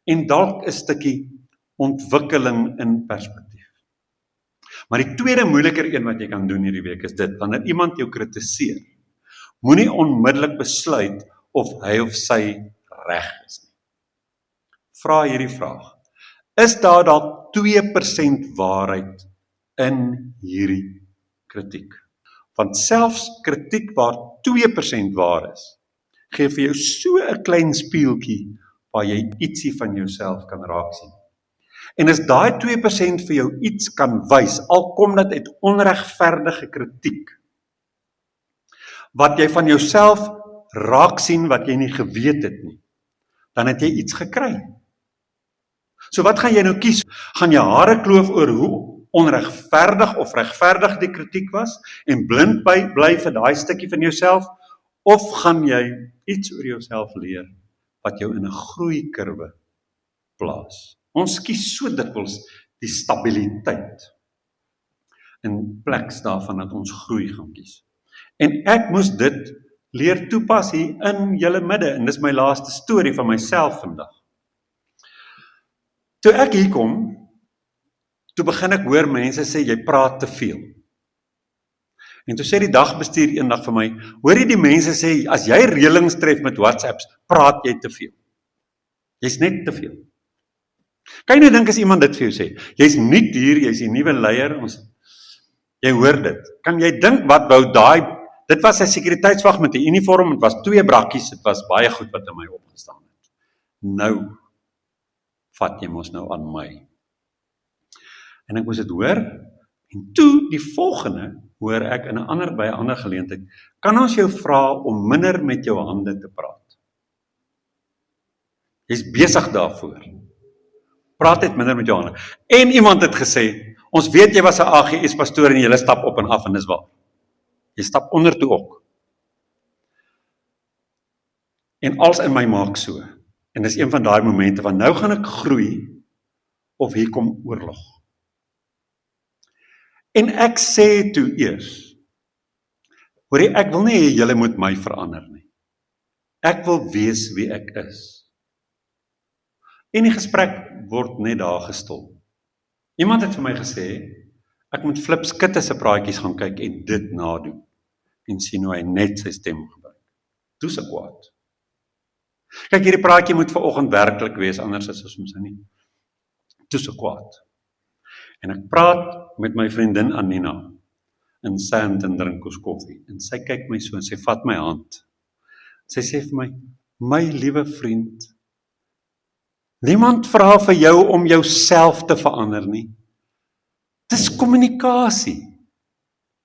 En dalk 'n stukkie ontwikkeling in perspektief. Maar die tweede moeiliker een wat jy kan doen hierdie week is dit, wanneer iemand jou kritiseer, moenie onmiddellik besluit of hy of sy reg is nie. Vra hierdie vraag. Is daar dalk 2% waarheid in hierdie kritiek? Want selfs kritiek waar 2% waar is, gee vir jou so 'n klein spieeltjie waar jy ietsie van jouself kan raak sien. En as daai 2% vir jou iets kan wys, al kom dit uit onregverdige kritiek, wat jy van jouself raak sien wat jy nie geweet het nie, dan het jy iets gekry. So wat gaan jy nou kies? Gaan jy hare kloof oor hoe onregverdig of regverdig die kritiek was en blind bly vir daai stukkie van jouself, of gaan jy iets oor jouself leer wat jou in 'n groeikurwe plaas? Ons kies so dikwels die stabiliteit in plek daarvan dat ons groei gaan kies. En ek moes dit leer toepas hier in julle midde, en dis my laaste storie van myself vandag. Toe ek hier kom, toe begin ek hoor mense sê, jy praat te veel. En toe sê die dagbestuur eendag vir my, hoor jy die mense sê, as jy reëlings tref met WhatsApps, praat jy te veel. Jy's net te veel. Kan jy nou dink as iemand dit vir jou sê, jy's nuut hier, jy's die nuwe leier, jy hoor dit. Kan jy dink wat wou dit was 'n sekuriteitswag met 'n uniform, dit was 2 brakkies, dit was baie goed wat in my opgestaan het. Nou, vat jy mos nou aan my. En ek moes dit hoor, en toe die volgende, hoor ek by 'n ander geleentheid, kan ons jou vra om minder met jou hande te praat. Jy's besig daarvoor. Praat net minder met jou hande. En iemand het gesê, ons weet jy was 'n AGS pastoor en jy stap op en af, en dis waar. Jy stap onder toe ook. En alles in my maak so. En dis een van daai momente van nou gaan ek groei, of hier kom oorlog. En ek sê toe eers, hoorie, ek wil nie hê julle moet my verander nie. Ek wil wees wie ek is. En die gesprek word net daar gestol. Iemand het vir my gesê, ek moet Flip Skutte se praatjies gaan kyk en dit nadoen. En sien hoe hy net sy stem gebruik. Toe se kwaad. Kyk, hierdie praatjie moet vanoggend werklik wees, anders is ons mos nie. Toe se kwaad. En ek praat met my vriendin Anina in Sandton, drink ons koffie. En sy kyk my so en sy vat my hand. Sy sê vir my, my liewe vriend, niemand vra vir jou om jouself te verander nie. Dis kommunikasie.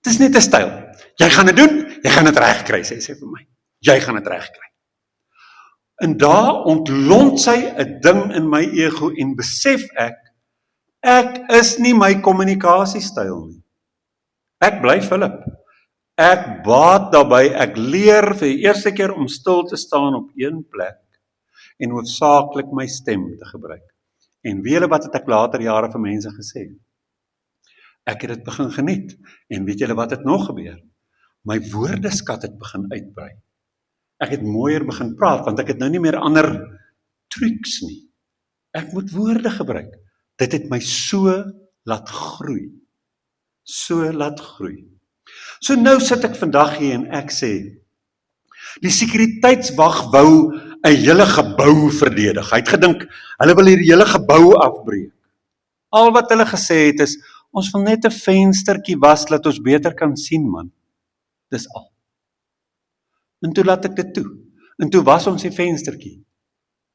Dis net 'n styl. Jy gaan dit doen, jy gaan dit regkry, sê sy vir my. Jy gaan dit regkry. En daar ontlont sy 'n ding in my ego en besef ek is nie my kommunikasiestyl nie. Ek bly Philip. Ek baat daarbey, ek leer vir die eerste keer om stil te staan op een plek en hoofsaaklik my stem te gebruik. En weet julle wat het ek later jare vir mense gesê? Ek het dit begin geniet. En weet julle wat het nog gebeur? My woordeskat het begin uitbrei. Ek het mooier begin praat, want ek het nou nie meer ander trucs nie. Ek moet woorde gebruik. Dit het my so laat groei. So laat groei. So nou sit ek vandag hier en ek sê, die sekuriteitswag wou 'n hele gebou verdedig. Hy het gedink, hulle wil hierdie hele gebou afbreek. Al wat hulle gesê het is, ons wil net 'n venstertjie was, dat ons beter kan sien, man. Dis al. En toe laat ek dit toe. En toe was ons die venstertjie.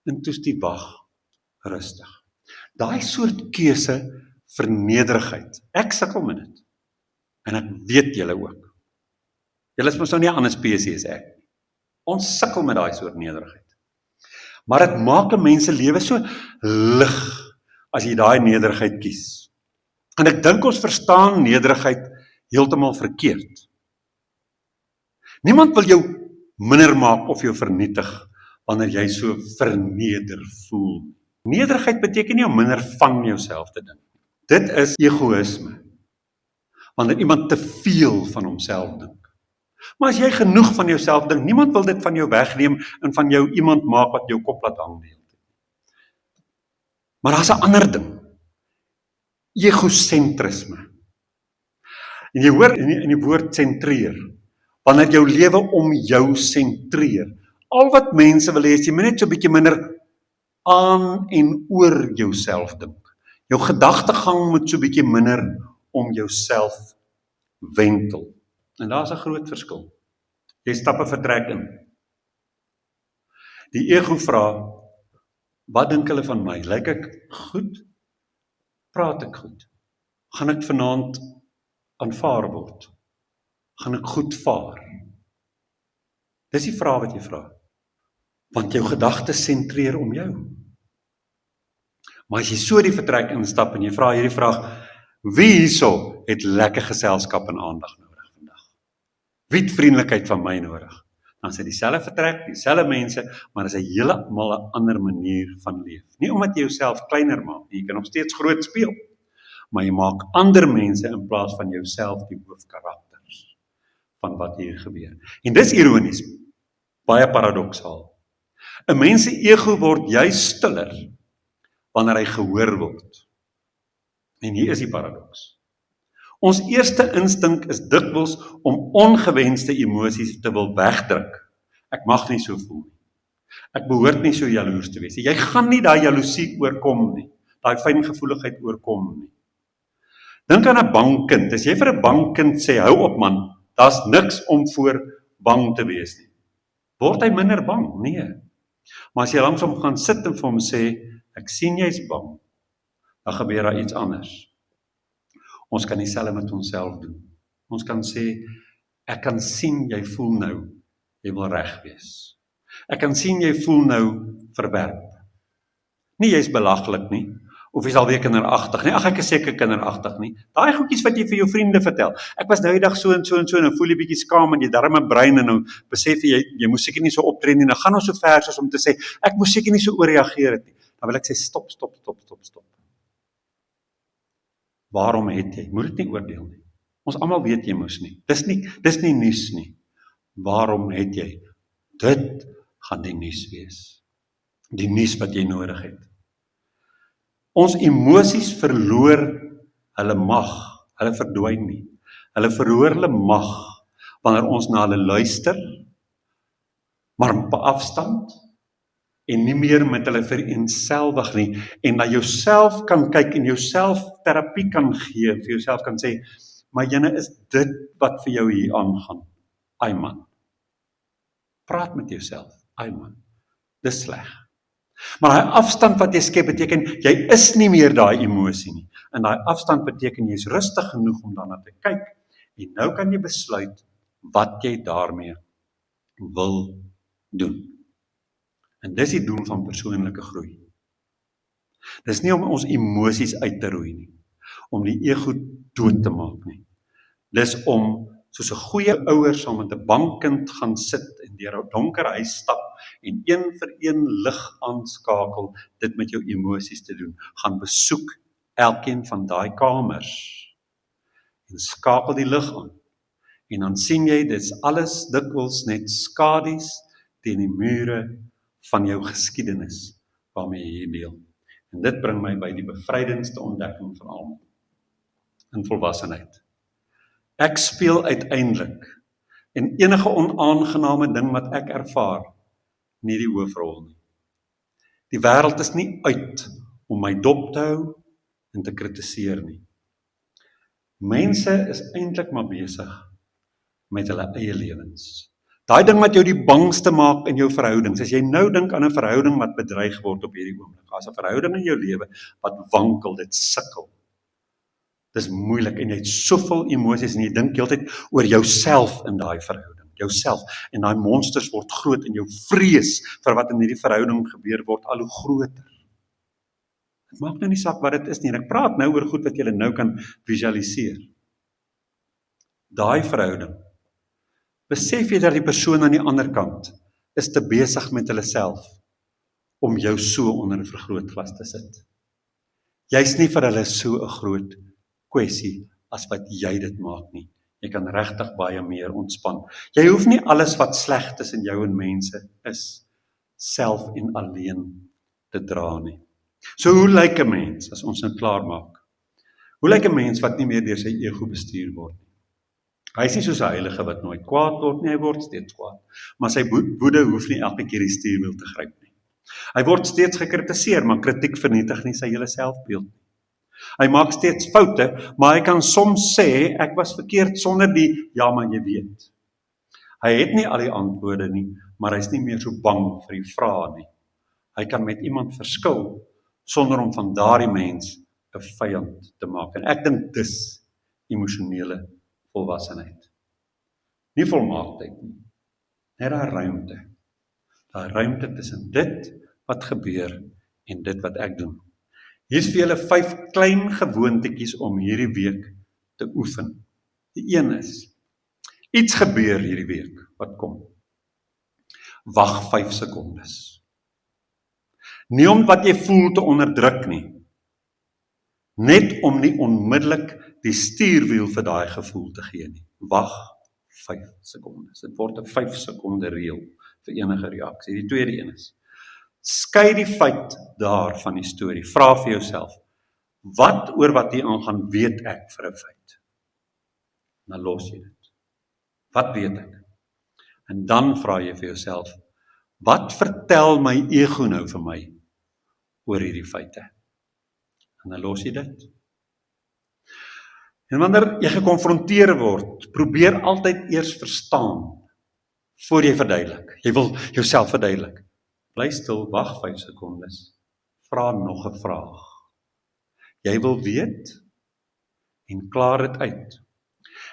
En toe's die wag rustig. Daai soort keuse vir nederigheid. Ek sukkel met dit. En ek weet julle ook. Julle is mos nou nie 'n ander spesies as ek. Ons sukkel met daai soort nederigheid. Maar dit maak 'n mens se lewe so lig, as jy daai nederigheid kies. En ek dink ons verstaan nederigheid heeltemal verkeerd. Niemand wil jou minder maak of jou vernietig wanneer jy so verneder voel. Nederigheid beteken nie om minder van jouself te dink. Dit is egoïsme. Wanneer iemand te veel van homself dink. Maar as jy genoeg van jouself dink, niemand wil dit van jou wegneem en van jou iemand maak wat jou kop laat hang. Maar daar's 'n ander ding. Egosentrisme. En jy hoor in die woord sentreer, wanneer jou lewe om jou sentreer. Al wat mense wil hê is jy moet net so 'n bietjie minder aan en oor jouself dink. Jou gedagtegang moet so 'n bietjie minder om jouself wentel. En daar's 'n groot verskil. Jy stap 'n vertrek in. Die ego vra, wat dink hulle van my? Lyk ek goed? Praat ek goed? Gaan ek vanaand aanvaar word? Gaan ek goed vaar? Dis die vraag wat jy vra. Want jou gedagtes sentreer om jou. Maar as jy so die vertrek instap en jy vra hierdie vraag, wie hierso het lekker geselskap en aandag nodig vandag? Wie het vriendelikheid van my nodig? Dan is dit dieselfde vertrek, dieselfde mense, maar is 'n heeltemal 'n ander manier van leef. Nie omdat jy jouself kleiner maak nie, jy kan nog steeds groot speel, maar jy maak ander mense in plaas van jouself die hoofkarakters van wat hier gebeur. En dis ironies, baie paradoksaal. 'n Mens se ego word juist stiller wanneer hy gehoor word. En hier is die paradoks. Ons eerste instink is dikwels om ongewenste emosies te wil wegdruk. Ek mag nie so voel nie. Ek behoort nie so jaloers te wees nie. Jy gaan nie daai jaloesie oorkom nie. Daai fyngevoeligheid oorkom nie. Dink aan 'n bang kind. As jy vir 'n bang kind sê, hou op man, daar's niks om voor bang te wees nie. Word hy minder bang? Nee. Maar as jy langs hom gaan sit en vir hom sê, ek sien jy's bang, dan gebeur daar iets anders. Ons kan dieselfde met onsself doen. Ons kan sê, ek kan sien jy voel nou, jy wil reg wees. Ek kan sien jy voel nou verwerp. Nie jy's belaglik nie, of jy's alweer kinderagtig nie. Ag, ek is seker kinderagtig nie. Daai goedjies wat jy vir jou vriende vertel. Ek was nou die dag so en so en so en voel jy bietjie skaam in jou darme brein en nou besef jy moes seker nie so optree nie. Dan gaan ons so ver soos om te sê, ek moes seker nie so ooreageer het nie. Dan wil ek sê, stop. Waarom het jy? Moet dit nie oordeel nie. Ons almal weet jy moes nie. Dis nie nuus nie. Waarom het jy? Dit gaan die nuus wees. Die nuus wat jy nodig het. Ons emosies verloor hulle mag. Hulle verdwyn nie. Hulle verloor hulle mag wanneer ons na hulle luister, maar op afstand en nie meer met hulle vereenselwig nie, en na jouself kan kyk en jouself terapie kan gee, vir jouself kan sê, maar jyne is dit wat vir jou hier aangaan. Ai man. Praat met jouself. Ai man. Dis sleg. Maar daai afstand wat jy skep beteken, jy is nie meer daai emosie nie. En daai afstand beteken, jy is rustig genoeg om daarna te kyk, en nou kan jy besluit, wat jy daarmee wil doen. En dis die doel van persoonlike groei. Dis nie om ons emosies uit te roei nie, om die ego dood te maak nie. Dis om, soos 'n goeie ouer sal met 'n bang kind gaan sit en deur 'n donker huis stap en een vir een lig aanskakel, dit met jou emosies te doen. Gaan besoek elkeen van daai kamers en skakel die lig aan. En dan sien jy, dit is alles dikwels net skadies teen die mure van jou geskiedenis waarmee jy hier deel. En dit bring my by die bevrydendste ontdekking van almal in volwassenheid. Ek speel uiteindelik en enige onaangename ding wat ek ervaar, nie die hoofrol nie. Die wêreld is nie uit om my dop te hou en te kritiseer nie. Mense is eintlik maar besig met hulle eie lewens. Daai ding wat jou die bangste maak in jou verhoudings, as jy nou dink aan 'n verhouding wat bedreig word op hierdie oomblik, as 'n verhouding in jou lewe wat wankel, dit sukkel. Dis moeilik en jy het soveel emosies en jy dink heeltyd oor jouself in daai verhouding, jouself, en daai monsters word groot en jou vrees vir wat in hierdie verhouding gebeur word al hoe groter. Dit maak nou nie saak wat dit is nie, en ek praat nou oor goed wat jy nou kan visualiseer. Daai verhouding, besef jy dat die persoon aan die ander kant is te besig met hulle self om jou so onder 'n vergrootglas te sit. Jy's nie vir hulle so 'n groot kwessie as wat jy dit maak nie. Jy kan regtig baie meer ontspan. Jy hoef nie alles wat sleg tussen jou en mense is, self en alleen te dra nie. So hoe lyk 'n mens as ons nou klaar maak? Hoe lyk 'n mens wat nie meer deur sy ego bestuur word nie? Hy is nie soos 'n heilige wat nooit kwaad word nie, hy word steeds kwaad. Maar sy woede hoef nie elke keer die stuurwiel te gryp nie. Hy word steeds gekritiseer, maar kritiek vernietig nie sy hele selfbeeld nie. Hy maak steeds foute, maar hy kan soms sê, ek was verkeerd sonder die, ja maar jy weet. Hy het nie al die antwoorde nie, maar hy is nie meer so bang vir die vrae nie. Hy kan met iemand verskil, sonder om van daardie mens 'n vyand te maak. En ek dink dis emosionele volwassenheid. Nie volmaaktheid nie, net daai ruimte. Daai ruimte tussen dit wat gebeur en dit wat ek doen. Hier is vir julle 5 klein gewoontetjies om hierdie week te oefen. Die een is, iets gebeur hierdie week wat kom. Wag 5 sekondes. Nie om wat jy voel te onderdruk nie. Net om nie onmiddellik die stuurwiel vir daai gevoel te gee nie. Wag 5 sekondes. Dit word 'n 5 sekonde reël vir enige reaksie. Die tweede een is, skei die feit daar van die storie. Vra vir jouself, wat oor wat hier aangaan weet ek vir 'n feit? Dan los jy dit. Wat weet ek? En dan vra jy vir jouself, wat vertel my ego nou vir my oor hierdie feite? En dan los jy dit. En wanneer jy gekonfronteer word, probeer altyd eers verstaan, voor jy verduidelik. Jy wil jouself verduidelik. Bly stil, wag 5 sekondes, vra nog 'n vraag. Jy wil weet, en klaar dit uit.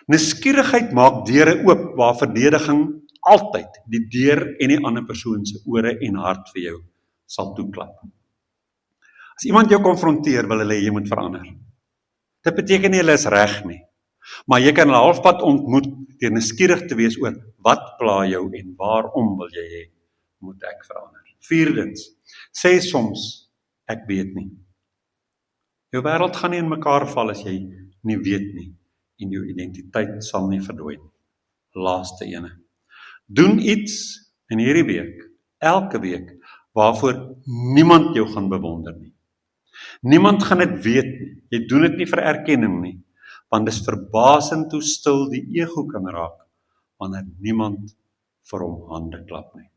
Nuuskierigheid maak deure oop, waar verdediging altyd die deur en die ander persoon se ore en hart vir jou sal toeklap. As iemand jou konfronteer, wil hulle hê jy moet verander. Dit beteken nie hulle is reg nie, maar jy kan hulle halfpad ontmoet deur nuuskierig te wees oor wat pla jou en waarom wil jy hê moet ek verander. Vierdens, sê soms ek weet nie. Jou wêreld gaan nie in mekaar val as jy nie weet nie, en jou identiteit sal nie verdwyn nie. Laaste ene. Doen iets in hierdie week, elke week, waarvoor niemand jou gaan bewonder nie. Niemand gaan dit weet nie. Jy doen dit nie vir erkenning nie, want dis verbasend hoe stil die ego kan raak, wanneer niemand vir hom hande klap nie.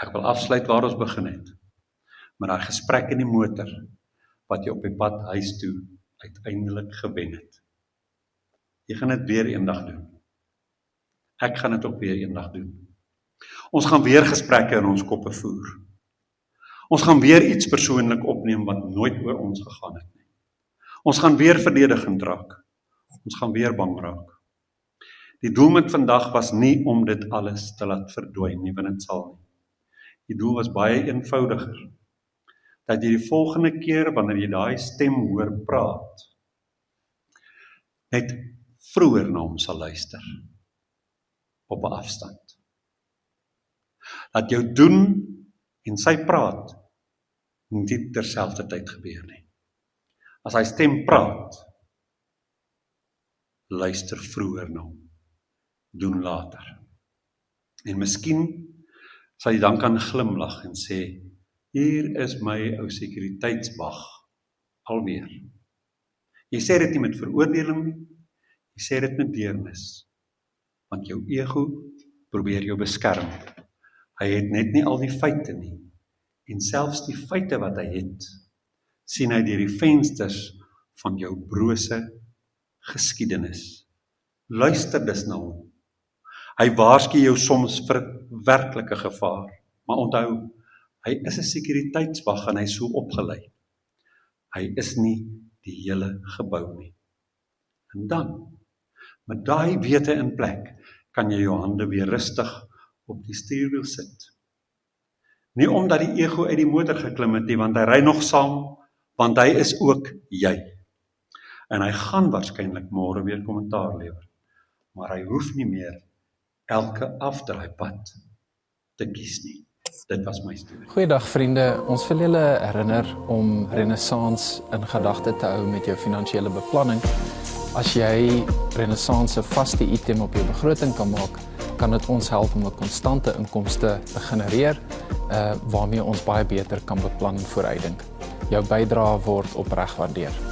Ek wil afsluit waar ons begin het, met daai gesprek in die motor, wat jy op die pad huis toe uiteindelik gewen het. Jy gaan dit weer eendag doen. Ek gaan dit ook weer eendag doen. Ons gaan weer gesprekke in ons koppe voer. Ons gaan weer iets persoonlik opneem wat nooit oor ons gegaan het nie. Ons gaan weer verdedigend raak. Ons gaan weer bang raak. Die doel met vandag was nie om dit alles te laat verdwyn nie, want dit sal nie. Die doel was baie eenvoudiger. Dat jy die volgende keer, wanneer jy daai stem hoor praat, net vroeër na hom sal luister. Op 'n afstand. Dat jou doen en sy praat nie terselfdertyd gebeur nie. As hy stem praat, luister vroeër na hom. Doen later. En miskien sal jy dan kan glimlag en sê, hier is my ou sekuriteitswag alweer. Jy sê dit nie met veroordeling nie, jy sê dit met deernis, want jou ego probeer jou beskerm. Hy het net nie al die feite nie, en selfs die feite wat hy het, sien hy deur die vensters van jou brose geskiedenis. Luister dus na hom. Hy waarsku jou soms vir werklike gevaar, maar onthou, hy is 'n sekuriteitswag en hy is so opgelei. Hy is nie die hele gebou nie. En dan, met daai wete in plek, kan jy jou hande weer rustig op die stuurwiel sit. Nie omdat die ego uit die motor geklim het nie, want hy ry nog saam, want hy is ook jy. En hy gaan waarskynlik môre weer kommentaar lewer. Maar hy hoef nie meer elke afdraaipad te kies nie. Dit was my storie. Goeiedag vriende, ons wil julle herinner om Renaissance in gedagte te hou met jou finansiële beplanning. As jy Renaissance 'n vaste item op jou begroting kan maak, kan dit ons help om 'n konstante inkomste te genereer, waarmee ons baie beter kan beplan en vooruitdink. Jou bydrae word opreg waardeer.